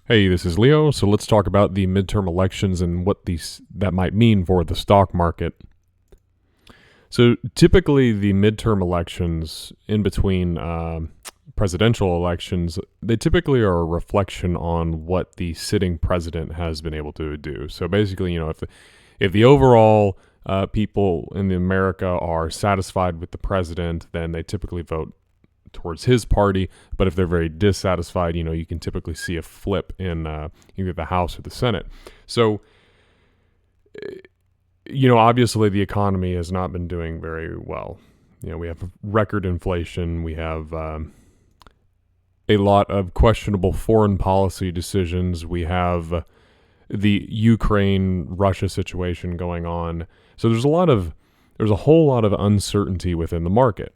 Hey, this is Leo. So let's talk about the midterm elections and what that might mean for the stock market. So typically, the midterm elections in between presidential elections, they typically are a reflection on what the sitting president has been able to do. So basically, if the overall people in America are satisfied with the president, then they typically vote towards his party. But if they're very dissatisfied, you can typically see a flip in either the House or the Senate. So, obviously the economy has not been doing very well. We have record inflation. We have a lot of questionable foreign policy decisions. We have the Ukraine-Russia situation going on. So there's a whole lot of uncertainty within the market.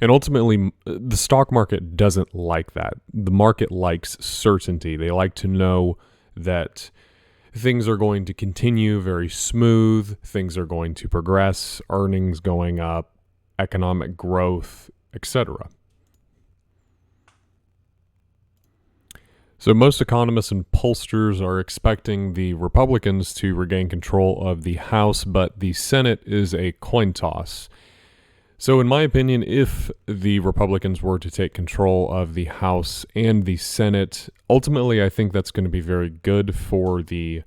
And ultimately, the stock market doesn't like that. The market likes certainty. They like to know that things are going to continue very smooth, things are going to progress, earnings going up, economic growth, etc. So most economists and pollsters are expecting the Republicans to regain control of the House, but the Senate is a coin toss. So in my opinion, if the Republicans were to take control of the House and the Senate, ultimately I think that's going to be very good for the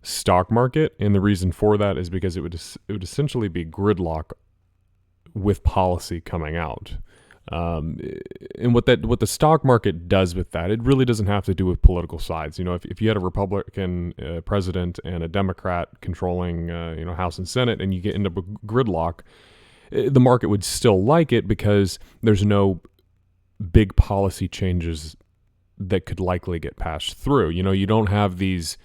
stock market. And the reason for that is because it would essentially be gridlock with policy coming out. And what the stock market does with that, it really doesn't have to do with political sides. If you had a Republican president and a Democrat controlling House and Senate, and you get into gridlock, the market would still like it because there's no big policy changes that could likely get passed through. You don't have these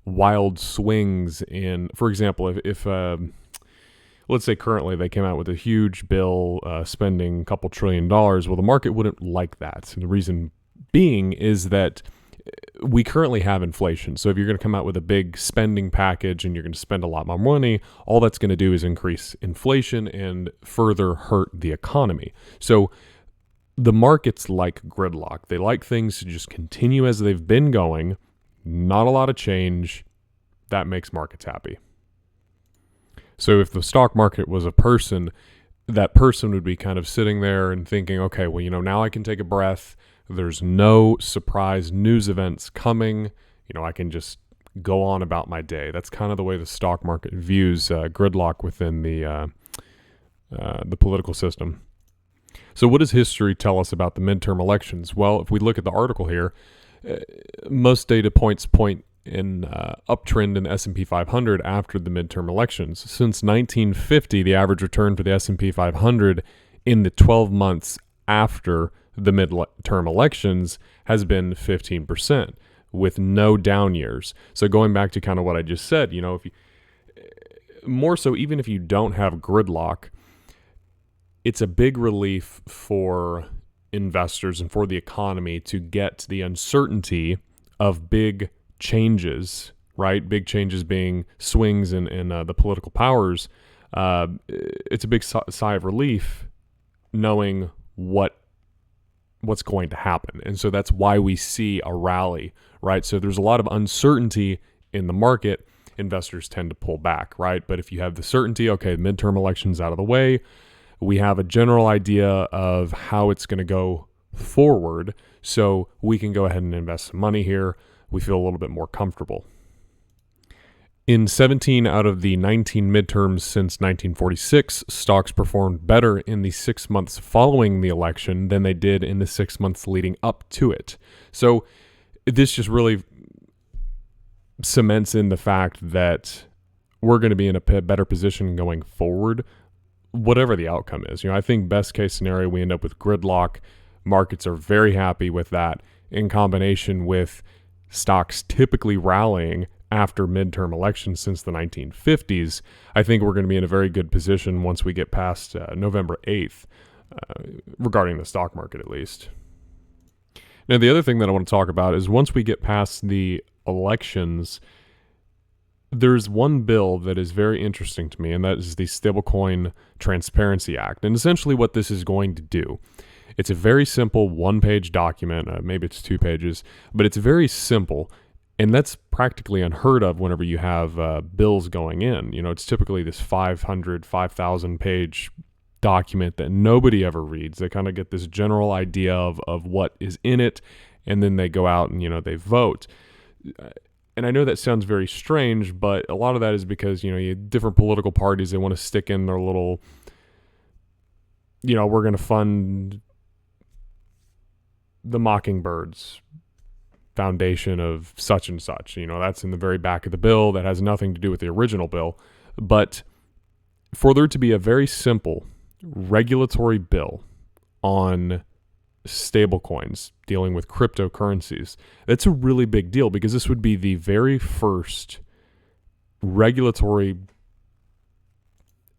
wild swings in, for example, if let's say currently they came out with a huge bill spending a couple $1 trillion. Well, the market wouldn't like that. And the reason being is that we currently have inflation. So if you're going to come out with a big spending package and you're going to spend a lot more money, all that's going to do is increase inflation and further hurt the economy. So the markets like gridlock. They like things to just continue as they've been going, not a lot of change. That makes markets happy. So if the stock market was a person, that person would be kind of sitting there and thinking, okay, well, now I can take a breath. There's no surprise news events coming. I can just go on about my day. That's kind of the way the stock market views gridlock within the political system. So what does history tell us about the midterm elections? Well, if we look at the article here, most data points point in uptrend in the S&P 500 after the midterm elections. Since 1950, the average return for the S&P 500 in the 12 months after the midterm elections has been 15% with no down years. So going back to kind of what I just said, if you, more so, even if you don't have gridlock, it's a big relief for investors and for the economy to get the uncertainty of big changes, right? Big changes being swings in the political powers. It's a big sigh of relief knowing what's going to happen. And so that's why we see a rally, right? So there's a lot of uncertainty in the market. Investors tend to pull back, right? But if you have the certainty, okay, midterm elections out of the way, we have a general idea of how it's going to go forward. So we can go ahead and invest some money here. We feel a little bit more comfortable. In 17 out of the 19 midterms since 1946, stocks performed better in the 6 months following the election than they did in the 6 months leading up to it. So this just really cements in the fact that we're going to be in a better position going forward, whatever the outcome is. I think best case scenario, we end up with gridlock. Markets are very happy with that in combination with stocks typically rallying after midterm elections since the 1950s. I think we're going to be in a very good position once we get past November 8th, regarding the stock market at least. Now, the other thing that I want to talk about is once we get past the elections, there's one bill that is very interesting to me, and that is the Stablecoin Transparency Act. And essentially what this is going to do It's a very simple one-page document. Maybe it's 2 pages, but it's very simple. And that's practically unheard of whenever you have bills going in. You know, it's typically this 5,000 page document that nobody ever reads. They kind of get this general idea of what is in it, and then they go out and, you know, they vote. And I know that sounds very strange, but a lot of that is because, you know, you have different political parties, they want to stick in their little, you know, we're going to fund the Mockingbirds Foundation of such and such. You know, that's in the very back of the bill. That has nothing to do with the original bill. But for there to be a very simple regulatory bill on stablecoins dealing with cryptocurrencies, that's a really big deal, because this would be the very first regulatory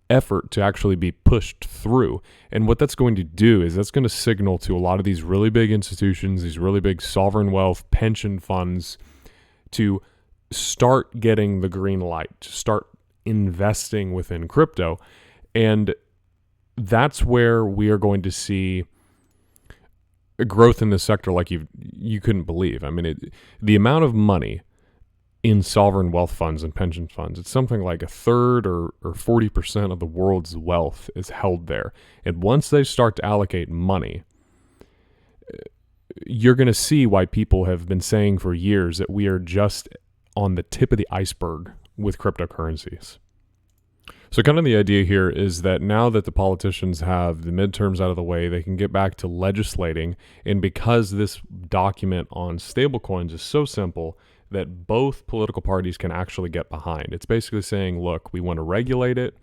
effort to actually be pushed through. And what that's going to do is that's going to signal to a lot of these really big institutions, these really big sovereign wealth pension funds, to start getting the green light, to start investing within crypto. And that's where we are going to see a growth in this sector like you couldn't believe. I mean, the amount of money in sovereign wealth funds and pension funds, it's something like a third or 40% of the world's wealth is held there. And once they start to allocate money, you're going to see why people have been saying for years that we are just on the tip of the iceberg with cryptocurrencies. So kind of the idea here is that now that the politicians have the midterms out of the way, they can get back to legislating. And because this document on stablecoins is so simple that both political parties can actually get behind, it's basically saying, look, we want to regulate it.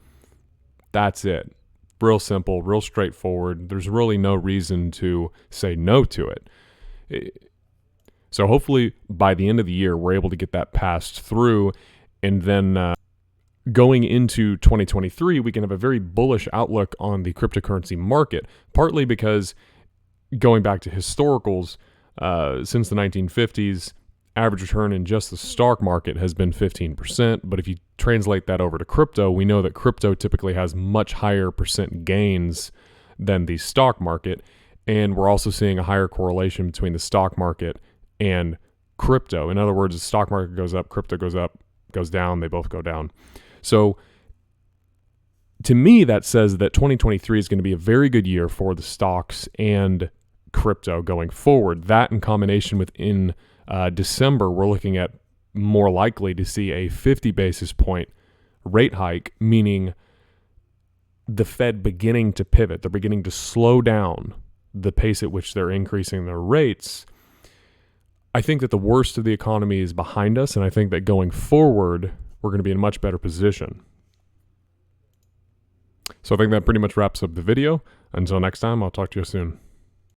That's it. Real simple, real straightforward. There's really no reason to say no to it. So hopefully by the end of the year, we're able to get that passed through. And then going into 2023, we can have a very bullish outlook on the cryptocurrency market, partly because going back to historicals, since the 1950s, average return in just the stock market has been 15%. But if you translate that over to crypto, we know that crypto typically has much higher percent gains than the stock market. And we're also seeing a higher correlation between the stock market and crypto. In other words, the stock market goes up, crypto goes up, goes down, they both go down. So to me, that says that 2023 is going to be a very good year for the stocks and crypto going forward. That in combination with in December, we're looking at more likely to see a 50 basis point rate hike, meaning the Fed beginning to pivot. They're beginning to slow down the pace at which they're increasing their rates. I think that the worst of the economy is behind us, and I think that going forward, we're going to be in a much better position. So I think that pretty much wraps up the video. Until next time, I'll talk to you soon.